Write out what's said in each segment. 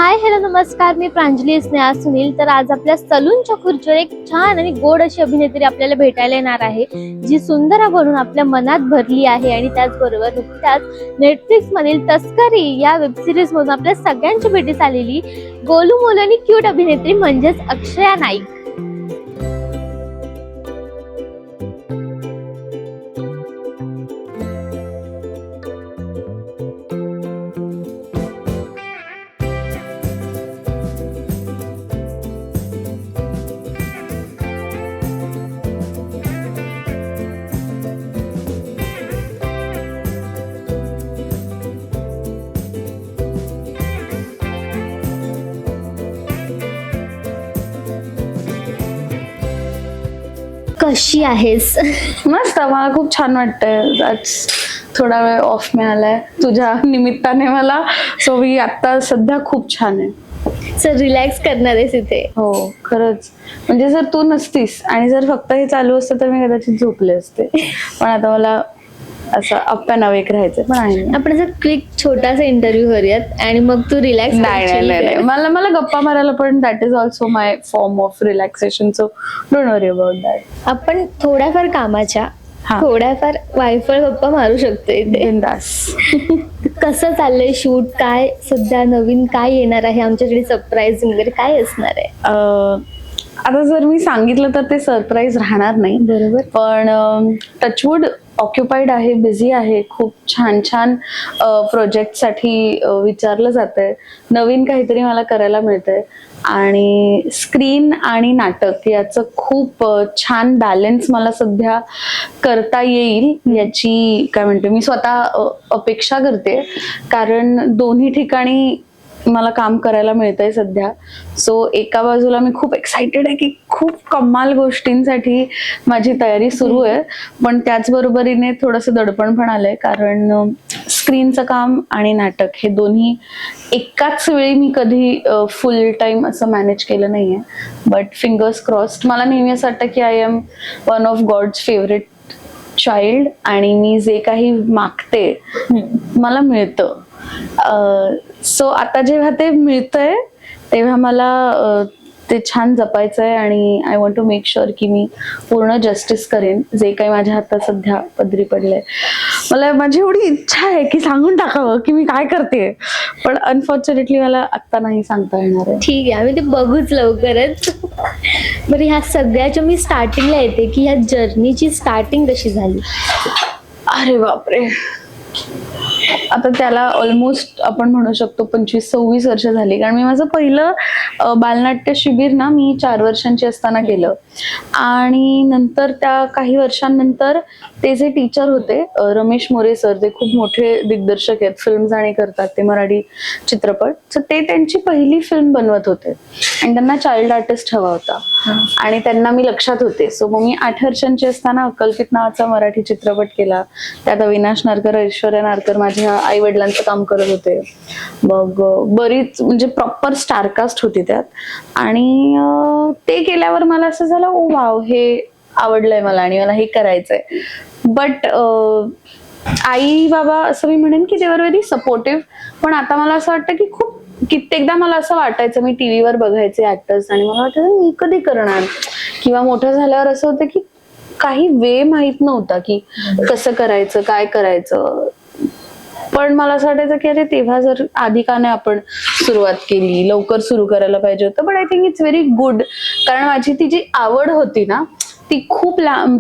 Hi hello नमस्कार, मी प्रांजली स्नेहा सुनील. तर आज आपल्या सलूनच्या खुर्चीवर एक छान आणि गोड अशी अभिनेत्री आपल्याला भेटायला येणार आहे, जी सुंदरा बनून आपल्या मनात भरली आहे. आणि त्याचबरोबर नुकत्याच नेटफ्लिक्स मधील तस्करी या वेबसिरीज मधून आपल्या सगळ्यांची भेटीस आलेली गोलू मोलू आणि क्यूट अभिनेत्री म्हणजेच अक्षया नाईक. कशी आहेस? मस्त. मला खूप छान वाटतंय. आज थोडा वेळ ऑफ मिळालाय तुझ्या निमित्ताने मला. सो मी आता सध्या खूप छान आहे. सर रिलॅक्स करणार आहेस इथे? हो खरंच. म्हणजे जर तू नसतीस आणि जर फक्त हे चालू असतं तर मी कदाचित झोपले असते. पण आता मला असं अप अँड अवेक राहायचं. पण आहे आपण असं क्विक छोटासा इंटरव्ह्यू करूयात आणि मग तू रिलॅक्स. नाही मला गप्पा मारायला पण that is also my form of relaxation. So don't worry about that. आपण थोड्याफार कामाच्या थोड्याफार वायफळ गप्पा मारू शकतो इथे. बिंदास. कसं चाललंय शूट? काय सध्या नवीन काय येणार आहे आमच्याकडे? सरप्राईज वगैरे काय असणार आहे? आता जर मी सांगितलं तर ते सरप्राईज राहणार नाही. बरोबर. पण टचवूड ऑक्युपाईड आहे, बिझी आहे. खूप छान छान प्रोजेक्ट साठी विचारलं जातंय. नवीन काहीतरी मला करायला मिळतंय आणि स्क्रीन आणि नाटक याचं खूप छान बॅलन्स मला सध्या करता येईल याची काय म्हणते मी स्वतः अपेक्षा करते. कारण दोन्ही ठिकाणी मला काम करायला मिळतंय सध्या. सो एका बाजूला मी खूप एक्साइटेड आहे की खूप कमाल गोष्टींसाठी माझी तयारी सुरू आहे. पण त्याचबरोबरीने थोडंसं दडपण पण आलंय. कारण स्क्रीनचं काम आणि नाटक हे दोन्ही एकाच वेळी मी कधी फुल टाइम असं मॅनेज केलं नाहीये. But fingers crossed. मला नेहमी असं वाटतं की I am one of God's favourite child आणि मी जे काही मागते मला मिळतं. सो आता जेव्हा ते मिळतंय तेव्हा मला ते छान जपायचंय आणि I want to make sure की मी पूर्ण जस्टिस करेन जे काही माझ्या हातात सध्या पदरी पडलंय. मला माझी एवढी इच्छा आहे की सांगून टाकावं की मी काय करते, पण अनफॉर्च्युनेटली मला आत्ता नाही सांगता येणार आहे. ठीक आहे, आम्ही ते बघूच लवकरच. बरं, ह्या सगळ्याच्या मी स्टार्टिंगला येते की ह्या जर्नीची स्टार्टिंग कशी झाली? अरे बापरे. आता त्याला ऑलमोस्ट आपण म्हणू शकतो 25-26 वर्ष झाली. कारण मी माझं पहिलं बालनाट्य शिबिर ना मी 4 वर्षांची असताना केलं. आणि नंतर त्या काही वर्षांनंतर ते जे टीचर होते रमेश मोरे सर, ते खूप मोठे दिग्दर्शक आहेत, फिल्म्स आणि करतात ते मराठी चित्रपट. तर ते त्यांची पहिली फिल्म बनवत होते आणि त्यांना चाइल्ड आर्टिस्ट हवा होता आणि त्यांना मी लक्षात होते. सो मग मी 8 वर्षांची असताना अक्कलपीठ नावाचा मराठी चित्रपट केला. त्यात अविनाश नारकर, ऐश्वर्या नारकर माझ्या आई वडिलांचं काम करत होते. मग बरीच म्हणजे प्रॉपर स्टारकास्ट होती त्यात. आणि ते केल्यावर मला असं झालं ओ वाव, हे आवडलंय मला आणि मला हे करायचंय. बट आई बाबा असं मी म्हणेन की दे वर व्हेरी सपोर्टिव्ह. पण आता मला असं वाटतं की खूप कित्येकदा मला असं वाटायचं, मी टीव्हीवर बघायचे ऍक्टर्स आणि मला वाटायचं मी कधी करणार. किंवा मोठं झाल्यावर असं होतं की काही वे माहित नव्हता की कसं करायचं, काय करायचं. पण मला असं वाटायचं की अरे तेव्हा जर आधी का नाही आपण सुरुवात केली, लवकर सुरू करायला पाहिजे होतं. But I think it's very good. कारण माझी ती जी आवड होती ना ती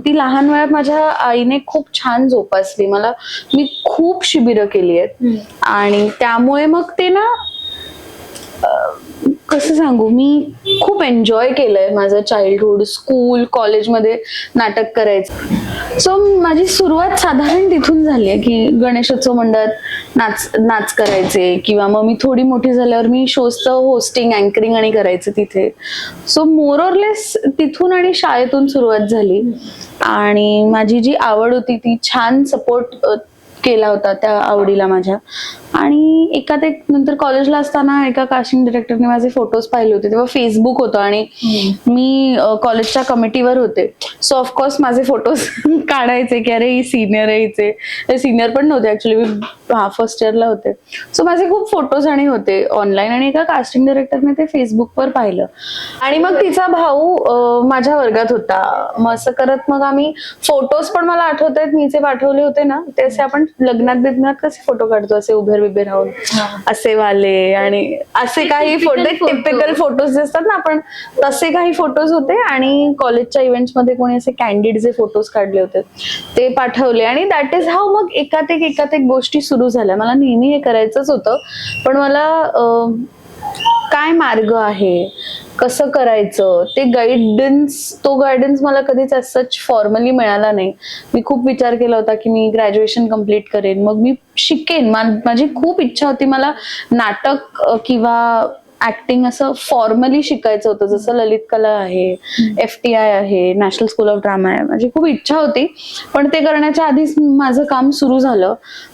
ती लहान वयात माझ्या आईने खूप छान जोपासली. मी खूप शिबिरं केली आहेत आणि त्यामुळे मग ते ना कसं सांगू, मी खूप एन्जॉय केलंय माझं चाइल्डहुड. स्कूल कॉलेजमध्ये नाटक करायचं. सो माझी सुरुवात साधारण तिथून झाली आहे की गणेशोत्सव मंडळात नाच करायचे. किंवा मग मी थोडी मोठी झाल्यावर मी शोजचं होस्टिंग, अँकरिंग आणि करायचं तिथे. सो मोर ऑर लेस तिथून आणि शाळेतून सुरुवात झाली. आणि माझी जी आवड होती ती छान सपोर्ट केला होता त्या आवडीला माझ्या. आणि एकात एक नंतर कॉलेजला असताना एका कास्टिंग डिरेक्टरने माझे फोटोज पाहिले होते. तेव्हा फेसबुक होतं आणि मी कॉलेजच्या कमिटीवर होते. सो ऑफकोर्स माझे फोटोज काढायचे की अरे ही सिनियर आहे, हिचे सिनियर पण नव्हते ऍक्च्युली, मी फर्स्ट इयरला होते. सो माझे खूप फोटोज आणि होते ऑनलाईन. आणि एका कास्टिंग डिरेक्टरने ते फेसबुकवर पाहिलं आणि मग तिचा भाऊ माझ्या वर्गात होता. मग असं करत मग आम्ही फोटोज पण मला आठवत आहेत मी जे पाठवले होते ना, ते असे आपण लग्नात बिग्नात कसे फोटो काढतो असे उभे राहून असे वाले आणि असे काही फोटो, टिपिकल फोटोज असतात ना आपण, तसे काही फोटोज होते. आणि कॉलेजच्या इव्हेंट्स मध्ये कोणी असे कॅन्डिड जे फोटोज काढले होते ते पाठवले. आणि दॅट इज हाऊ मग एकात एक गोष्टी सुरू झाल्या. मला नेहमी हे करायचंच होतं, पण मला काय मार्ग आहे, कसं करायचं ते गायडन्स मला कधीच सच फॉर्मली मिळाला नाही. मी खूप विचार केला होता की मी ग्रॅज्युएशन कम्प्लीट करेन, मग मी शिकेन. माझी खूप इच्छा होती मला नाटक किंवा ऍक्टिंग असं फॉर्मली शिकायचं होतं, जसं ललित कला आहे, FTI आहे, नॅशनल स्कूल ऑफ ड्रामा आहे. माझी खूप इच्छा होती, पण ते करण्याच्या आधीच माझं काम सुरू झालं.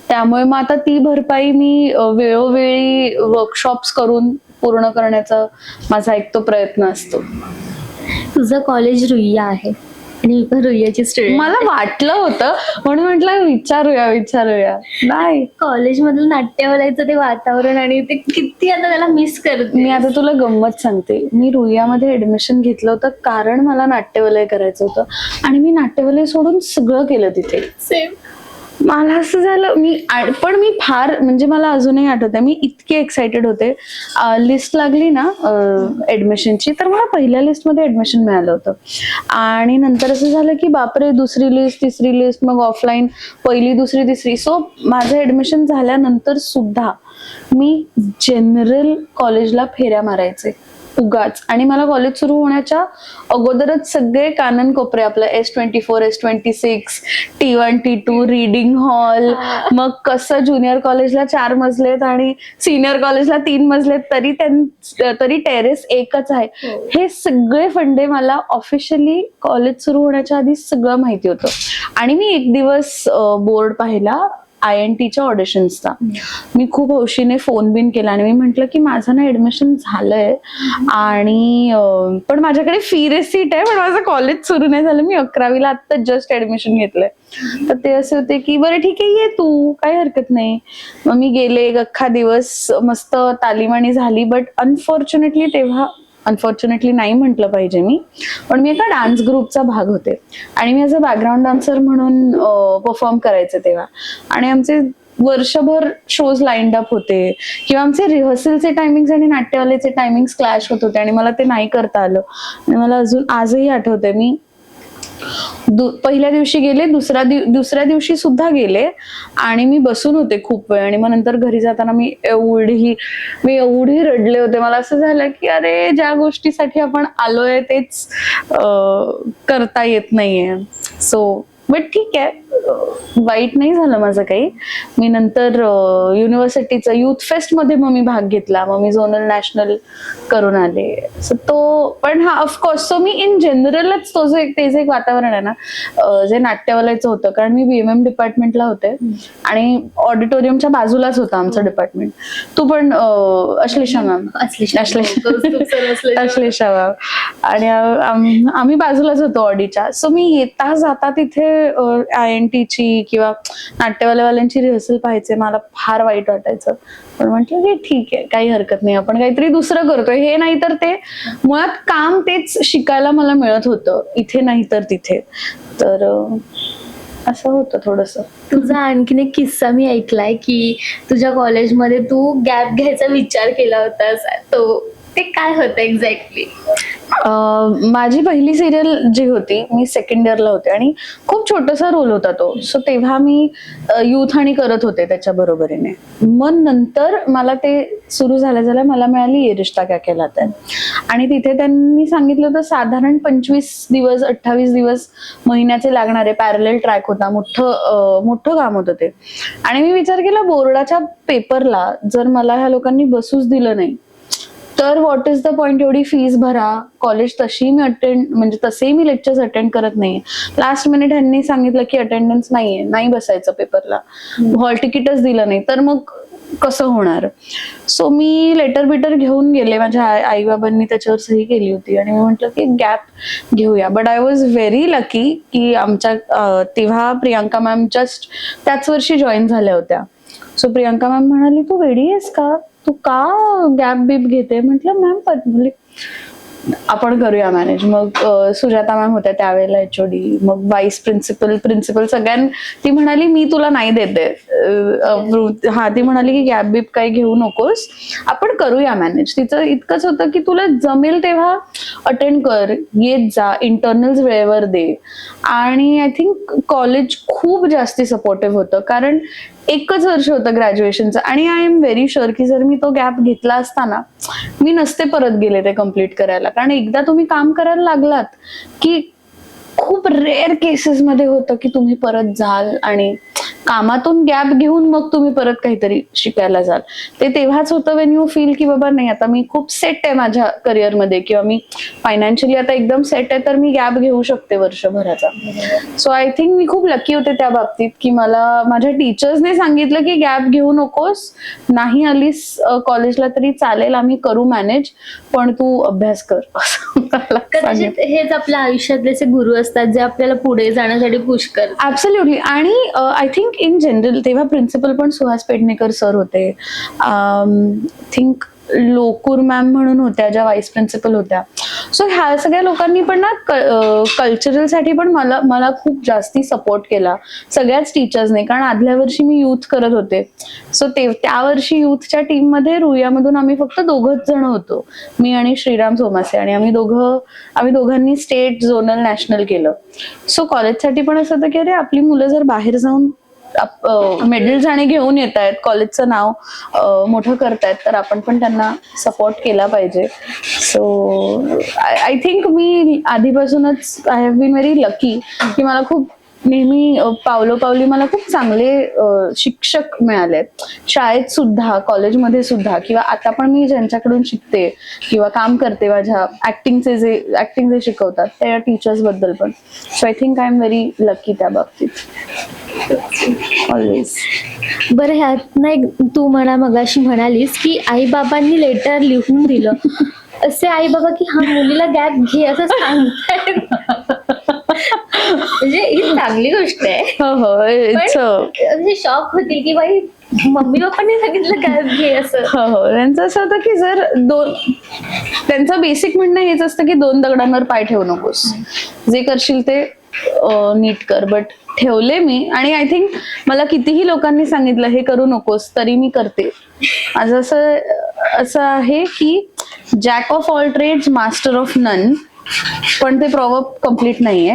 त्यामुळे मग आता ती भरपाई मी वेळोवेळी वर्कशॉप्स करून पूर्ण करण्याचा माझा एक तो प्रयत्न असतो. तुझं कॉलेज रुईया आहे आणि मी पण रुईयाची स्टुडंट. मला वाटलं होतं म्हणून म्हटलं विचारूया. नाही, कॉलेजमधलं नाट्यवलयाचं ते वातावरण आणि ते किती आता त्याला मिस करते. मी आता तुला गंमत सांगते. मी रुईयामध्ये ऍडमिशन घेतलं होतं कारण मला नाट्यवलय करायचं होतं आणि मी नाट्यवलय सोडून सगळं केलं तिथे. सेम. मला असं झालं पण मी फार म्हणजे मला अजूनही आठवतंय मी इतके एक्साइटेड होते. लिस्ट लागली ना ऍडमिशनची, तर मला पहिल्या लिस्टमध्ये ऍडमिशन मिळालं होतं. आणि नंतर असं झालं की बापरे, दुसरी लिस्ट, तिसरी लिस्ट, मग ऑफलाईन पहिली, दुसरी, तिसरी. सो माझं ऍडमिशन झाल्यानंतर सुद्धा मी जनरल कॉलेजला फेऱ्या मारायचे उगाच. आणि मला कॉलेज सुरू होण्याच्या अगोदरच सगळे कानन कोपरे, आपलं S24, S26, T1, T2, reading hall, मग कसं ज्युनियर कॉलेजला 4 मजलेत आणि सिनियर कॉलेजला 3 मजलेत, तरी टेरेस एकच आहे. हे सगळे फंडे मला ऑफिशियली कॉलेज सुरू होण्याच्या आधी सगळं माहिती होतं. आणि मी एक दिवस बोर्ड पाहिला INTच्या ऑडिशन्सचा. मी खूप हौशीने फोन बिन केला आणि मी म्हंटल की माझं ना ऍडमिशन झालंय आणि पण माझ्याकडे फी रिसीट आहे, पण माझं कॉलेज सुरू नाही झालं. मी 11वीला आता जस्ट ऍडमिशन घेतलंय. तर ते असे होते की बरं ठीक आहे, ये तू, काही हरकत नाही. मग मी गेले, एक अख्खा दिवस मस्त तालीमाणी झाली. बट अनफॉर्च्युनेटली नाही म्हटलं पाहिजे मी, पण मी एका डान्स ग्रुपचा भाग होते आणि मी ॲज अ बॅकग्राऊंड डान्सर म्हणून परफॉर्म करायचे तेव्हा. आणि आमचे वर्षभर शोज लाईन्ड अप होते किंवा आमचे रिहर्सलचे टायमिंग्स आणि नाट्यवालेचे टायमिंग्स क्लॅश होत होते आणि मला ते नाही करता आलं. आणि मला अजून आजही आठवतंय, मी पहिल्या दिवशी गेले, दुसऱ्या दिवशी सुद्धा गेले आणि मी बसून होते खूप वेळ. आणि मग नंतर घरी जाताना मी एवढी रडले होते. मला असं झालं की अरे, ज्या गोष्टीसाठी आपण आलोय तेच करता येत नाहीये. सो बट ठीक आहे, वाईट नाही झालं माझं काही. मी नंतर युनिव्हर्सिटीचं युथ फेस्ट मध्ये मग मी भाग घेतला. मग मी झोनल नॅशनल करून आले. सो तो पण हा ऑफकोर्स, सो मी इन जनरलच ते जे एक वातावरण आहे ना, जे नाट्यवाल्याचं होतं, कारण मी BMM डिपार्टमेंटला होते आणि ऑडिटोरियमच्या बाजूलाच होतं आमचं डिपार्टमेंट. तू पण अश्लेषा मॅम, अश्लेषा मॅम, आणि आम्ही बाजूलाच होतो ऑडिच्या. सो मी येता जाता तिथे INTची किंवा नाट्यवाल्यावाल्यांची रिहर्सल पाहायचे. मला फार वाईट वाटायचं, पण म्हटलं की ठीक आहे, काही हरकत नाही, आपण काहीतरी दुसरं करतोय. हे नाही तर ते मुळात काम तेच शिकायला मला मिळत होतं, इथे नाही तर तिथे. तर असं होतं थोडंसं. तुझा आणखीन एक किस्सा मी ऐकलाय की तुझ्या कॉलेजमध्ये तू गॅप घ्यायचा विचार केला होतास, तो ते काय होतं एक्झॅक्टली? माझी पहिली सिरियल जी होती, मी सेकंड इयरला होते आणि खूप छोटासा रोल होता तो. सो तेव्हा मी युथ आणि करत होते त्याच्या बरोबरीने. मग नंतर मला ते सुरू झाल्या मला मिळाली ये रिश्ता क्या कहलाता है. आणि तिथे त्यांनी सांगितलं होतं साधारण 25 दिवस 28 दिवस महिन्याचे लागणारे पॅरलल ट्रॅक होता. मोठं काम होतं ते. आणि मी विचार केला, बोर्डाच्या पेपरला जर मला ह्या लोकांनी बसूच दिलं नाही तर व्हॉट इज द पॉइंट, एवढी फीस भरा, कॉलेज तशी मी म्हणजे तसेही मी लेक्चर्स अटेंड करत नाही. लास्ट मिनिट ह्यांनी सांगितलं की अटेंडन्स नाहीये, नाही बसायचं पेपरला, हॉल तिकीटच दिलं नाही, तर मग कसं होणार. सो मी लेटर बिटर घेऊन गेले, माझ्या आई बाबांनी त्याच्यावर सही केली होती आणि मी म्हटलं की गॅप घेऊया. But I was very lucky की आमच्या तेव्हा प्रियांका मॅम जस्ट त्याच वर्षी जॉईन झाल्या होत्या. सो प्रियांका मॅम म्हणाली, तू वेडी आहेस का, तू का गॅप बीप घेते. म्हटलं मॅम म्हणजे आपण करूया मॅनेज. मग सुजाता मॅम होत्या त्यावेळेला HOD, मग वाईस प्रिन्सिपल सगळ्यां, ती म्हणाली मी तुला नाही देते. हा, ती म्हणाली की गॅप बीप काही घेऊ नकोस, आपण करूया मॅनेज. तिचं इतकंच होतं की तुला जमेल तेव्हा अटेंड कर, येत जा, इंटरनल्स वेळेवर दे. आणि आय थिंक कॉलेज खूप जास्ती सपोर्टिव्ह होतं, कारण एकच वर्ष होतं ग्रॅज्युएशनचं. आणि आय एम व्हेरी शुअर की जर मी तो गॅप घेतला असता ना, मी नसते परत गेले ते कम्प्लीट करायला. कारण एकदा तुम्ही काम करायला लागलात की खूप रेअर केसेस मध्ये होतं की तुम्ही परत जाल आणि कामातून गॅप घेऊन मग तुम्ही परत काहीतरी शिकायला जाल. ते तेव्हाच होतं वेन यू फील की बाबा नाही, आता मी खूप सेट आहे माझ्या करिअरमध्ये, किंवा मी फायनान्शियली आता एकदम सेट आहे, तर मी गॅप घेऊ शकते वर्षभराचा. सो आय थिंक मी खूप लकी होते त्या बाबतीत की मला माझ्या टीचर्सने सांगितलं की गॅप घेऊ नकोस, नाही आलीस कॉलेजला तरी चालेल, आम्ही करू मॅनेज, पण तू अभ्यास कर. कदाचित हेच आपल्या आयुष्यातले असे गुरु असतात जे आपल्याला पुढे जाण्यासाठी पुश करतात. ऍब्सोल्युटली. आणि आय थिंक इन जनरल तेव्हा प्रिन्सिपल पण सुहास पेडणेकर सर होते, थिंक लोकूर मॅम म्हणून होत्या ज्या व्हाईस प्रिन्सिपल होत्या. सो ह्या सगळ्या लोकांनी पण ना कल्चरलसाठी पण मला खूप जास्ती सपोर्ट केला, सगळ्याच टीचर्सने. कारण आदल्या वर्षी मी युथ करत होते. सो त्या वर्षी युथच्या टीम मध्ये रुईयामधून आम्ही फक्त दोघंच जण होतो, मी आणि श्रीराम सोमासे, आणि आम्ही दोघांनी स्टेट, झोनल, नॅशनल केलं. सो कॉलेजसाठी पण असं होतं की अरे आपली मुलं जर बाहेर जाऊन मेडल्स आणि घेऊन येत आहेत, कॉलेजचं नाव मोठं करतायत, तर आपण पण त्यांना सपोर्ट केला पाहिजे. सो आय थिंक मी आधीपासूनच I have been very lucky की मला खूप नेहमी पावलोपावली मला खूप चांगले शिक्षक मिळाले, शाळेत सुद्धा, कॉलेजमध्ये सुद्धा, किंवा आता पण मी ज्यांच्याकडून शिकते किंवा काम करते, माझ्या ऍक्टिंग जे शिकवतात त्या टीचर्स बद्दल पण. So I think I am very lucky त्या बाबतीत ऑलवेज. बरं, ह्यात ना एक तू मगाशी म्हणालीस की आई बाबांनी लेटर लिहून दिलं, असे आई बाबा की हा मुलीला गॅप घे असं सांगतायत, म्हणजे ही चांगली गोष्ट आहे. हो, म्हणजे शॉक होतील की बाई मम्मी पप्पांनी सांगितलं गॅप घे असं. हो, त्यांचं असं होतं की जर त्यांचं बेसिक म्हणणं हेच असतं की 2 दगडांवर पाय ठेवू नकोस, जे करशील ते नीट कर. बट ठेवले मी, आणि आय थिंक मला कितीही लोकांनी सांगितलं हे करू नकोस, तरी मी करते. माझं असं आहे की jack of all trades master of none, पण ते प्रॉवर्ब कम्प्लीट नाहीये.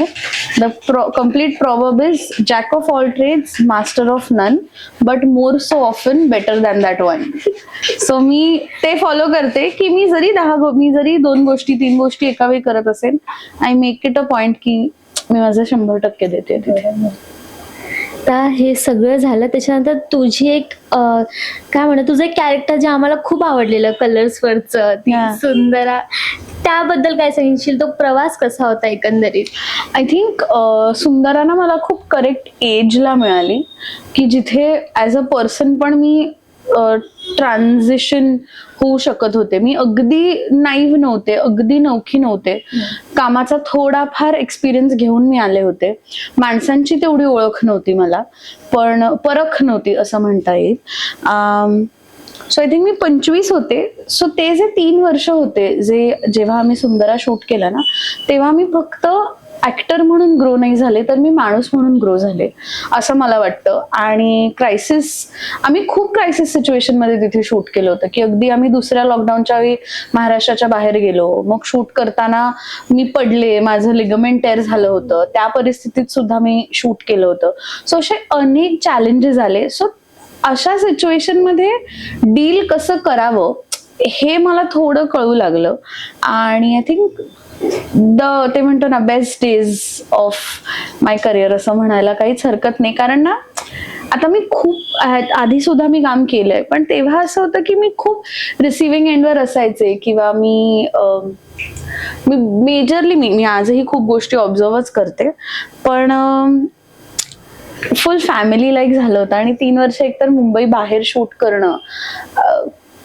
The complete proverb is jack of all trades master of none, but more so often better than that one. So मी ते फॉलो करते की मी जरी 2 गोष्टी 3 गोष्टी एका वेळी करत असेल, I make it a point की मी माझं 100% देते तिथे. आता हे सगळं झालं त्याच्यानंतर तुझी एक काय म्हणत, तुझं एक कॅरेक्टर जे आम्हाला खूप आवडलेलं कलर्सवरचं, ती सुंदरा, त्याबद्दल काय सांगशील? तो प्रवास कसा होता एकंदरीत? आय थिंक सुंदराना मला खूप करेक्ट एजला मिळाली की जिथे ऍज अ पर्सन पण मी ट्रान्झिशन होऊ शकत होते. मी अगदी नाईव्ह नव्हते, अगदी नवखी नव्हते. कामाचा थोडाफार एक्सपिरियन्स घेऊन मी आले होते. माणसांची तेवढी ओळख नव्हती मला, पण परख नव्हती असं म्हणता येईल. सो आय थिंक मी 25 होते. सो ते जे 3 वर्ष होते, जेव्हा आम्ही सुंदरा शूट केला ना, तेव्हा मी फक्त ऍक्टर म्हणून ग्रो नाही झाले, तर मी माणूस म्हणून ग्रो झाले असं मला वाटतं. आणि आम्ही खूप क्रायसिस सिच्युएशन मध्ये तिथे शूट केलं होतं, की अगदी आम्ही दुसऱ्या लॉकडाऊनच्या वेळी महाराष्ट्राच्या बाहेर गेलो. मग शूट करताना मी पडले, माझं लिगामेंट टेअर झालं होतं, त्या परिस्थितीत सुद्धा मी शूट केलं होतं. सो असे अनेक चॅलेंजेस आले. सो अशा सिच्युएशन मध्ये डील कसं करावं हे मला थोडं कळू लागलं. आणि आय थिंक ते म्हणतो ना, best days of my career असं म्हणायला काहीच हरकत नाही. कारण ना आता मी खूप आधी सुद्धा मी काम केलंय, पण तेव्हा असं होतं की मी खूप रिसिव्हिंग एंडवर असायचे, किंवा मी मेजरली मी आजही खूप गोष्टी ऑब्झर्वच करते, पण फुल फॅमिली लाईक झालं होतं. आणि 3 वर्ष एकतर मुंबई बाहेर शूट करणं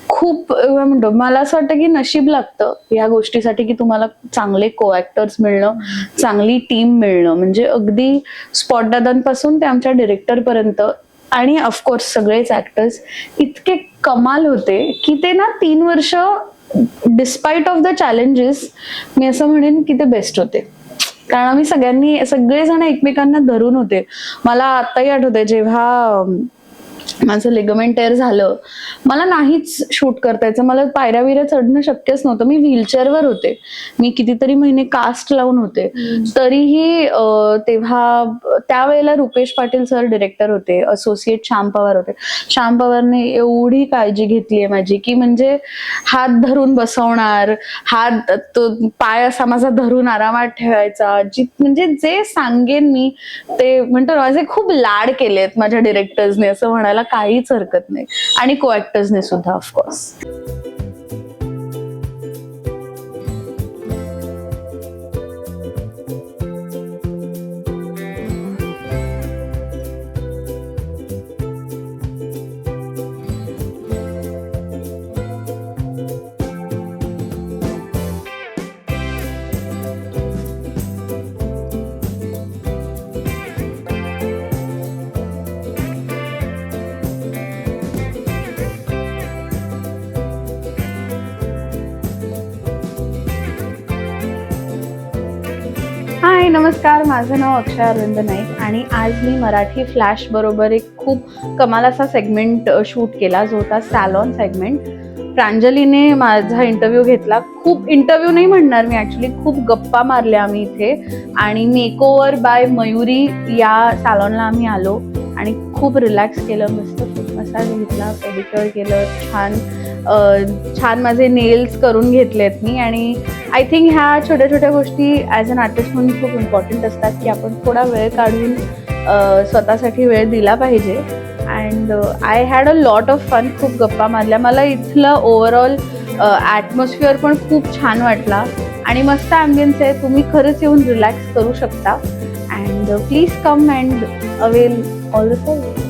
खूप म्हणतो, मला असं वाटतं की नशीब लागतं या गोष्टीसाठी, की तुम्हाला चांगले को ऍक्टर्स मिळणं, चांगली टीम मिळणं. म्हणजे अगदी स्पॉट दादांपासून ते आमच्या डिरेक्टर पर्यंत आणि ऑफकोर्स सगळेच ऍक्टर्स इतके कमाल होते की ते ना 3 वर्ष डिस्पाइट ऑफ द चॅलेंजेस मी असं म्हणेन की ते बेस्ट होते. कारण आम्ही सगळेजण एकमेकांना धरून होते. मला आताही आठवतंय, जेव्हा माझं लिगामेंट टेअर झालं, मला नाहीच शूट करता यायचं. मला पायऱ्या बिऱ्या चढणं शक्यच नव्हतं. मी व्हीलचेअरवर होते. मी कितीतरी महिने कास्ट लावून होते. तरीही तेव्हा त्यावेळेला रुपेश पाटील सर डिरेक्टर होते, असोसिएट श्याम पवार होते. श्याम पवारने एवढी काळजी घेतली आहे माझी, की म्हणजे हात धरून बसवणार, पाय असा माझा धरून आरामात ठेवायचा. म्हणजे जे सांगेन मी ते म्हणतो, माझे खूप लाड केलेत माझ्या डिरेक्टर्सने, असं म्हणायला काहीच हरकत नाही. आणि को ऍक्टर्सने सुद्धा ऑफकोर्स. हाय, नमस्कार. माझं नाव अक्षय अरविंद नाईक आणि आज मी मराठी फ्लॅश बरोबर एक खूप कमाल असा सेगमेंट शूट केला, जो होता सॅलॉन सेगमेंट. प्रांजलीने माझा इंटरव्ह्यू घेतला. खूप इंटरव्ह्यू नाही म्हणणार मी, ॲक्च्युली खूप गप्पा मारल्या आम्ही इथे. आणि मेकओव्हर बाय मयुरी या सॅलॉनला आम्ही आलो आणि खूप रिलॅक्स केलं. मस्त फूट मसाज घेतला, पेडिक्युअर केलं, छान माझे नेल्स करून घेतलेत मी. आणि आय थिंक ह्या छोट्या छोट्या गोष्टी ॲज अन आर्टिस्ट म्हणून खूप इम्पॉर्टंट असतात, की आपण थोडा वेळ काढून स्वतःसाठी वेळ दिला पाहिजे. And I had a lot of fun. खूप गप्पा मारल्या. मला इथलं ओव्हरऑल ॲटमॉस्फिअर पण खूप छान वाटला आणि मस्त ॲम्बियन्स आहे. तुम्ही खरंच येऊन रिलॅक्स करू शकता. And please come and avail all the service.